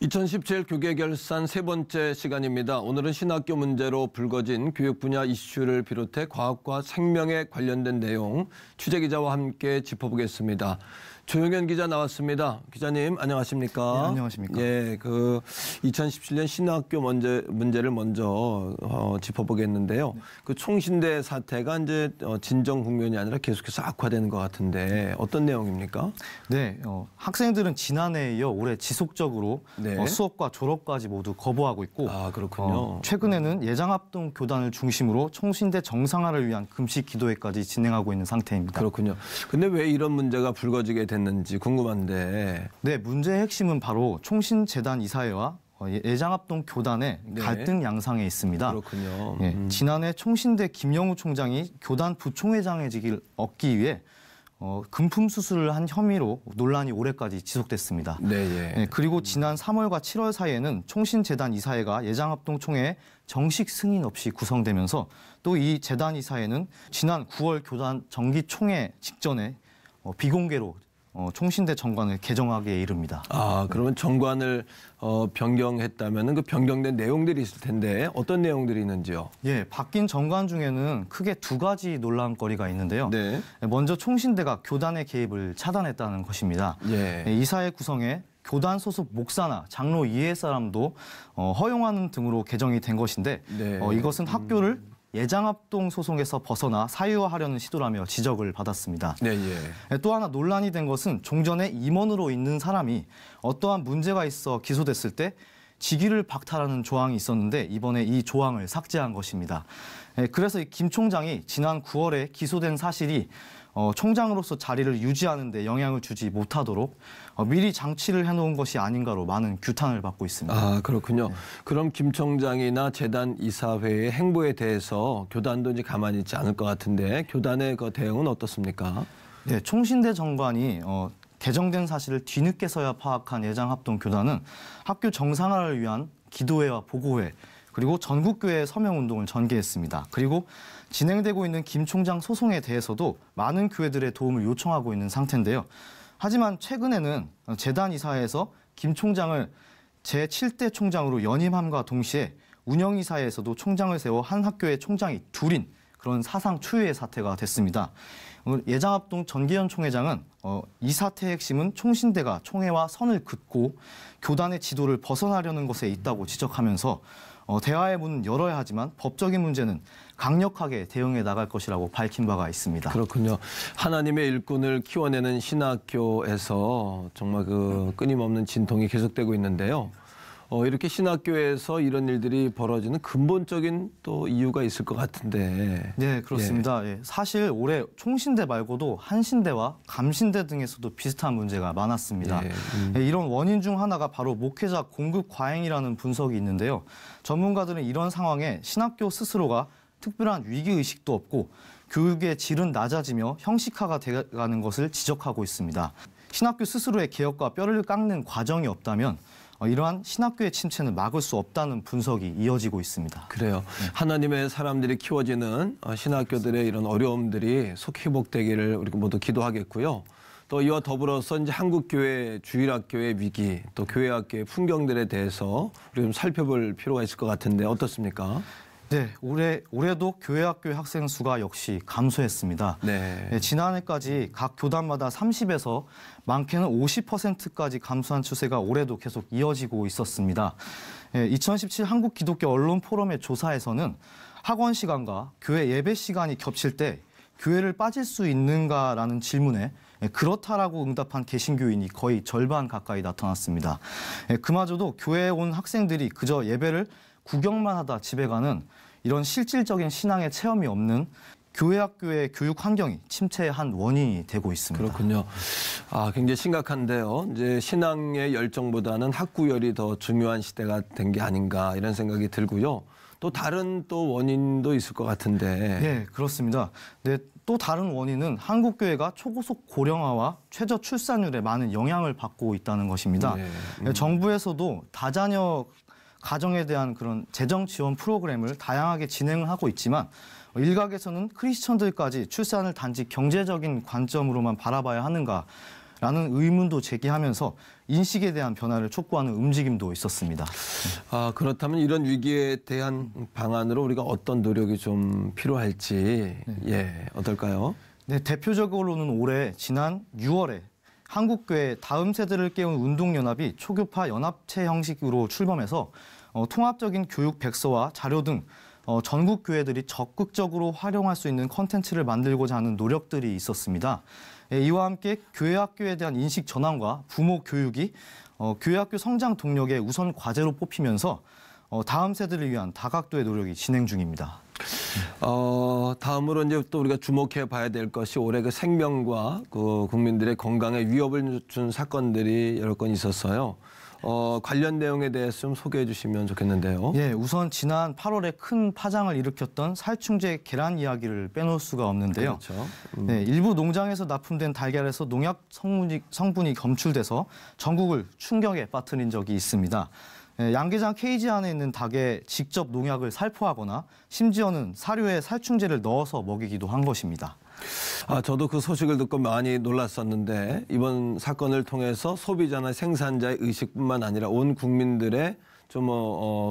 2017 교계 결산 세 번째 시간입니다. 오늘은 신학교 문제로 불거진 교육 분야 이슈를 비롯해 과학과 생명에 관련된 내용 취재기자와 함께 짚어보겠습니다. 조용현 기자 나왔습니다. 기자님 안녕하십니까? 네, 안녕하십니까? 예, 2017년 신학교 문제를 먼저 짚어보겠는데요. 네. 그 총신대 사태가 이제 진정 국면이 아니라 계속해서 악화되는 것 같은데 어떤 내용입니까? 네, 학생들은 지난해에 이어 올해 지속적으로 네. 수업과 졸업까지 모두 거부하고 있고, 아, 그렇군요. 최근에는 예장합동 교단을 중심으로 총신대 정상화를 위한 금식 기도회까지 진행하고 있는 상태입니다. 그렇군요. 근데 왜 이런 문제가 불거지게 됐는지 궁금한데. 네, 문제의 핵심은 바로 총신재단 이사회와 예장합동 교단의 네. 갈등 양상에 있습니다. 그렇군요. 예, 지난해 총신대 김영우 총장이 교단 부총회장해직을 얻기 위해 금품 수수를 한 혐의로 논란이 올해까지 지속됐습니다. 네, 예. 예, 그리고 지난 3월과 7월 사이에는 총신재단 이사회가 예장합동 총회에 정식 승인 없이 구성되면서 또 이 재단 이사회는 지난 9월 교단 정기총회 직전에 비공개로 총신대 정관을 개정하기에 이릅니다. 아, 그러면 정관을 변경했다면 그 변경된 내용들이 있을 텐데 어떤 내용들이 있는지요? 예, 바뀐 정관 중에는 크게 두 가지 논란거리가 있는데요. 네. 먼저 총신대가 교단의 개입을 차단했다는 것입니다. 예. 이사회 구성에 교단 소속 목사나 장로 이해 사람도 허용하는 등으로 개정이 된 것인데 네. 이것은 학교를 예장합동 소송에서 벗어나 사유화하려는 시도라며 지적을 받았습니다. 네, 예. 또 하나 논란이 된 것은 종전에 임원으로 있는 사람이 어떠한 문제가 있어 기소됐을 때 직위를 박탈하는 조항이 있었는데 이번에 이 조항을 삭제한 것입니다. 그래서 김 총장이 지난 9월에 기소된 사실이 총장으로서 자리를 유지하는 데 영향을 주지 못하도록 미리 장치를 해놓은 것이 아닌가로 많은 규탄을 받고 있습니다. 아, 그렇군요. 네. 그럼 김 총장이나 재단 이사회의 행보에 대해서 교단도 이제 가만히 있지 않을 것 같은데 교단의 그 대응은 어떻습니까? 네, 총신대 정관이 개정된 사실을 뒤늦게서야 파악한 예장합동 교단은 학교 정상화를 위한 기도회와 보고회 그리고 전국교회 서명운동을 전개했습니다. 그리고 진행되고 있는 김 총장 소송에 대해서도 많은 교회들의 도움을 요청하고 있는 상태인데요. 하지만 최근에는 재단 이사회에서 김 총장을 제7대 총장으로 연임함과 동시에 운영이사회에서도 총장을 세워 한 학교의 총장이 둘인 그런 사상 초유의 사태가 됐습니다. 오늘 예장합동 전기현 총회장은 이 사태의 핵심은 총신대가 총회와 선을 긋고 교단의 지도를 벗어나려는 것에 있다고 지적하면서 대화의 문은 열어야 하지만 법적인 문제는 강력하게 대응해 나갈 것이라고 밝힌 바가 있습니다. 그렇군요. 하나님의 일꾼을 키워내는 신학교에서 정말 그 끊임없는 진통이 계속되고 있는데요. 이렇게 신학교에서 이런 일들이 벌어지는 근본적인 또 이유가 있을 것 같은데. 네, 그렇습니다. 예. 사실 올해 총신대 말고도 한신대와 감신대 등에서도 비슷한 문제가 많았습니다. 예. 이런 원인 중 하나가 바로 목회자 공급 과잉이라는 분석이 있는데요. 전문가들은 이런 상황에 신학교 스스로가 특별한 위기의식도 없고 교육의 질은 낮아지며 형식화가 돼가는 것을 지적하고 있습니다. 신학교 스스로의 개혁과 뼈를 깎는 과정이 없다면 이러한 신학교의 침체는 막을 수 없다는 분석이 이어지고 있습니다. 그래요. 네. 하나님의 사람들이 키워지는 신학교들의 이런 어려움들이 속 회복되기를 우리 모두 기도하겠고요. 또 이와 더불어서 이제 한국교회 주일학교의 위기, 또 교회학교의 풍경들에 대해서 우리 좀 살펴볼 필요가 있을 것 같은데 어떻습니까? 네, 올해도 교회학교의 학생 수가 역시 감소했습니다. 네. 지난해까지 각 교단마다 30에서 많게는 50%까지 감소한 추세가 올해도 계속 이어지고 있었습니다. 2017 한국기독교 언론포럼의 조사에서는 학원 시간과 교회 예배 시간이 겹칠 때 교회를 빠질 수 있는가라는 질문에 그렇다라고 응답한 개신교인이 거의 절반 가까이 나타났습니다. 그마저도 교회에 온 학생들이 그저 예배를 구경만 하다 집에 가는 이런 실질적인 신앙의 체험이 없는 교회 학교의 교육 환경이 침체의 한 원인이 되고 있습니다. 그렇군요. 아, 굉장히 심각한데요. 이제 신앙의 열정보다는 학구열이 더 중요한 시대가 된 게 아닌가 이런 생각이 들고요. 또 다른 또 원인도 있을 것 같은데. 네, 그렇습니다. 네, 또 다른 원인은 한국 교회가 초고속 고령화와 최저 출산율에 많은 영향을 받고 있다는 것입니다. 네. 정부에서도 다자녀 가정에 대한 그런 재정 지원 프로그램을 다양하게 진행을 하고 있지만 일각에서는 크리스천들까지 출산을 단지 경제적인 관점으로만 바라봐야 하는가라는 의문도 제기하면서 인식에 대한 변화를 촉구하는 움직임도 있었습니다. 그렇다면 이런 위기에 대한 방안으로 우리가 어떤 노력이 좀 필요할지 어떨까요? 네, 대표적으로는 올해 지난 6월에 한국교회 다음 세대를 깨운 운동연합이 초교파 연합체 형식으로 출범해서 통합적인 교육 백서와 자료 등 전국 교회들이 적극적으로 활용할 수 있는 콘텐츠를 만들고자 하는 노력들이 있었습니다. 이와 함께 교회학교에 대한 인식 전환과 부모 교육이 교회학교 성장 동력의 우선 과제로 뽑히면서 다음 세대를 위한 다각도의 노력이 진행 중입니다. 다음으로 이제 또 우리가 주목해 봐야 될 것이 올해 그 생명과 그 국민들의 건강에 위협을 준 사건들이 여러 건 있었어요. 관련 내용에 대해서 좀 소개해 주시면 좋겠는데요. 예, 우선 지난 8월에 큰 파장을 일으켰던 살충제 계란 이야기를 빼놓을 수가 없는데요. 그렇죠. 네, 일부 농장에서 납품된 달걀에서 농약 성분이 검출돼서 전국을 충격에 빠뜨린 적이 있습니다. 양계장 케이지 안에 있는 닭에 직접 농약을 살포하거나 심지어는 사료에 살충제를 넣어서 먹이기도 한 것입니다. 저도 그 소식을 듣고 많이 놀랐었는데 이번 사건을 통해서 소비자나 생산자의 의식뿐만 아니라 온 국민들의 좀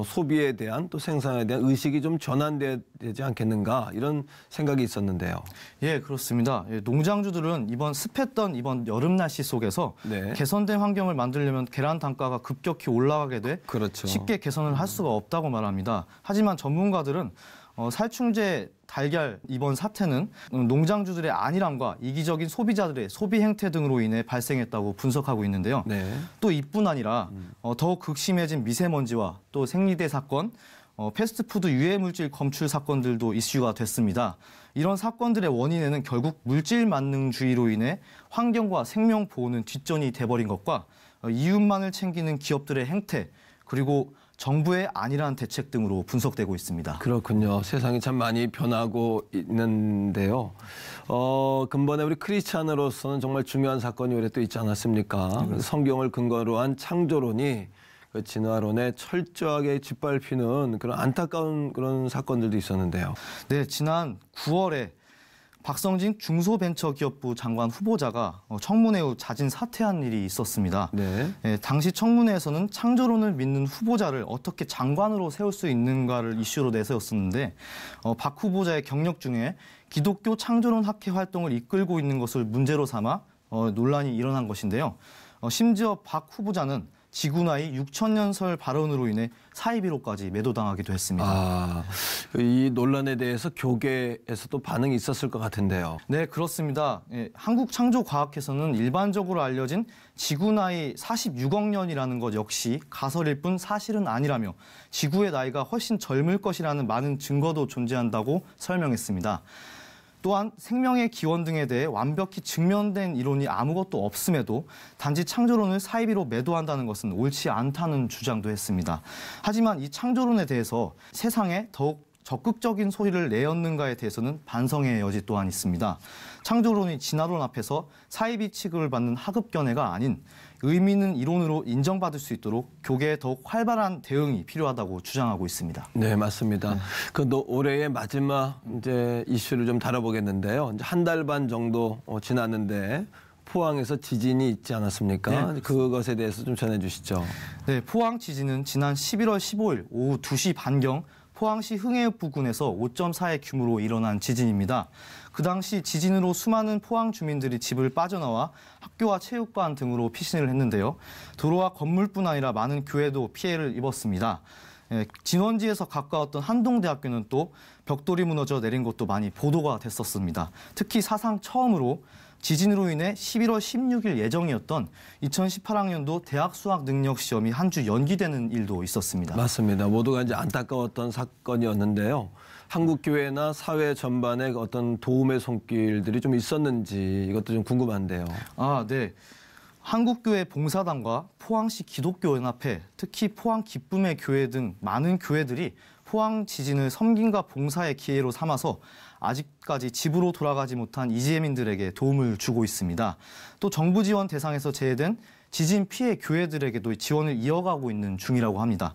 소비에 대한 또 생산에 대한 의식이 좀 전환되지 않겠는가 이런 생각이 있었는데요. 예, 그렇습니다. 농장주들은 이번 습했던 이번 여름 날씨 속에서 개선된 환경을 만들려면 계란 단가가 급격히 올라가게 돼 그렇죠. 쉽게 개선을 할 수가 없다고 말합니다. 하지만 전문가들은 살충제 달걀 이번 사태는 농장주들의 안일함과 이기적인 소비자들의 소비 행태 등으로 인해 발생했다고 분석하고 있는데요. 또 이뿐 아니라 더욱 극심해진 미세먼지와 또 생리대 사건, 패스트푸드 유해물질 검출 사건들도 이슈가 됐습니다. 이런 사건들의 원인에는 결국 물질 만능주의로 인해 환경과 생명 보호는 뒷전이 돼버린 것과 이웃만을 챙기는 기업들의 행태 그리고 정부의 안일한 대책 등으로 분석되고 있습니다. 그렇군요. 세상이 참 많이 변하고 있는데요. 근본에 우리 크리스찬으로서는 정말 중요한 사건이 올해 또 있지 않았습니까? 성경을 근거로 한 창조론이 그 진화론에 철저하게 짓밟히는 그런 안타까운 그런 사건들도 있었는데요. 네, 지난 9월에 박성진 중소벤처기업부 장관 후보자가 청문회 후 자진 사퇴한 일이 있었습니다. 당시 청문회에서는 창조론을 믿는 후보자를 어떻게 장관으로 세울 수 있는가를 이슈로 내세웠었는데 박 후보자의 경력 중에 기독교 창조론 학회 활동을 이끌고 있는 것을 문제로 삼아 논란이 일어난 것인데요. 심지어 박 후보자는 지구 나이 6천년설 발언으로 인해 사이비로까지 매도당하기도 했습니다. 이 논란에 대해서 교계에서도 반응이 있었을 것 같은데요. 네, 그렇습니다. 한국창조과학회에서는 일반적으로 알려진 지구 나이 46억 년이라는 것 역시 가설일 뿐 사실은 아니라며 지구의 나이가 훨씬 젊을 것이라는 많은 증거도 존재한다고 설명했습니다. 또한 생명의 기원 등에 대해 완벽히 증명된 이론이 아무것도 없음에도 단지 창조론을 사이비로 매도한다는 것은 옳지 않다는 주장도 했습니다. 하지만 이 창조론에 대해서 세상에 더욱 적극적인 소리를 내었는가에 대해서는 반성의 여지 또한 있습니다. 창조론이 진화론 앞에서 사이비 취급을 받는 하급견해가 아닌 의미 있는 이론으로 인정받을 수 있도록 교계에 더욱 활발한 대응이 필요하다고 주장하고 있습니다. 네, 맞습니다. 그 올해의 마지막 이제 이슈를 좀 다뤄보겠는데요. 이제 한 달 반 정도 지났는데 포항에서 지진이 있지 않았습니까? 그것에 대해서 좀 전해주시죠. 네, 포항 지진은 지난 11월 15일 오후 2시 반경 포항시 흥해읍 부근에서 5.4의 규모로 일어난 지진입니다. 그 당시 지진으로 수많은 포항 주민들이 집을 빠져나와 학교와 체육관 등으로 피신을 했는데요. 도로와 건물뿐 아니라 많은 교회도 피해를 입었습니다. 진원지에서 가까웠던 한동대학교는 또 벽돌이 무너져 내린 것도 많이 보도가 됐었습니다. 특히 사상 처음으로 지진으로 인해 11월 16일 예정이었던 2018학년도 대학 수학 능력 시험이 한 주 연기되는 일도 있었습니다. 맞습니다. 모두가 이제 안타까웠던 사건이었는데요. 한국 교회나 사회 전반에 어떤 도움의 손길들이 좀 있었는지 이것도 좀 궁금한데요. 네. 한국교회 봉사단과 포항시 기독교연합회, 특히 포항 기쁨의 교회 등 많은 교회들이 포항 지진을 섬김과 봉사의 기회로 삼아서 아직까지 집으로 돌아가지 못한 이재민들에게 도움을 주고 있습니다. 또 정부 지원 대상에서 제외된 지진 피해 교회들에게도 지원을 이어가고 있는 중이라고 합니다.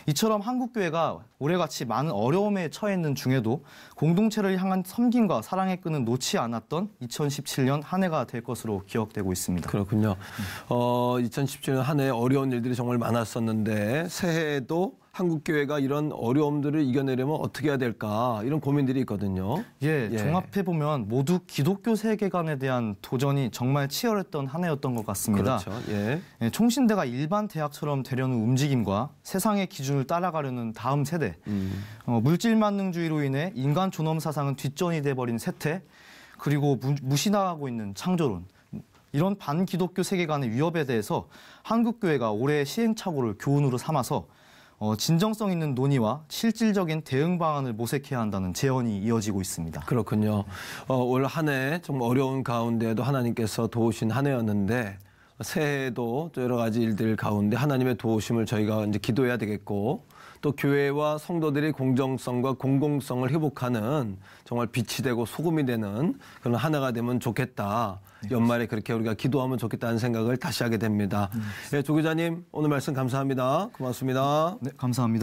이처럼 한국교회가 올해같이 많은 어려움에 처해 있는 중에도 공동체를 향한 섬김과 사랑의 끈은 놓지 않았던 2017년 한 해가 될 것으로 기억되고 있습니다. 그렇군요. 2017년 한 해 어려운 일들이 정말 많았었는데 새해에도 한국교회가 이런 어려움들을 이겨내려면 어떻게 해야 될까 이런 고민들이 있거든요. 예, 종합해보면 모두 기독교 세계관에 대한 도전이 정말 치열했던 한 해였던 것 같습니다. 그렇죠. 예. 총신대가 일반 대학처럼 되려는 움직임과 세상의 기준을 따라가려는 다음 세대, 물질 만능주의로 인해 인간 존엄 사상은 뒷전이 돼버린 세태, 그리고 무시당하고 있는 창조론, 이런 반기독교 세계관의 위협에 대해서 한국교회가 올해 시행착오를 교훈으로 삼아서 진정성 있는 논의와 실질적인 대응 방안을 모색해야 한다는 제언이 이어지고 있습니다. 그렇군요. 올 한 해 좀 어려운 가운데도 하나님께서 도우신 한 해였는데 새해에도 또 여러 가지 일들 가운데 하나님의 도우심을 저희가 이제 기도해야 되겠고 또 교회와 성도들이 공정성과 공공성을 회복하는 정말 빛이 되고 소금이 되는 그런 한 해가 되면 좋겠다. 연말에 그렇게 우리가 기도하면 좋겠다는 생각을 다시 하게 됩니다. 조 기자님 오늘 말씀 감사합니다. 고맙습니다. 네, 감사합니다.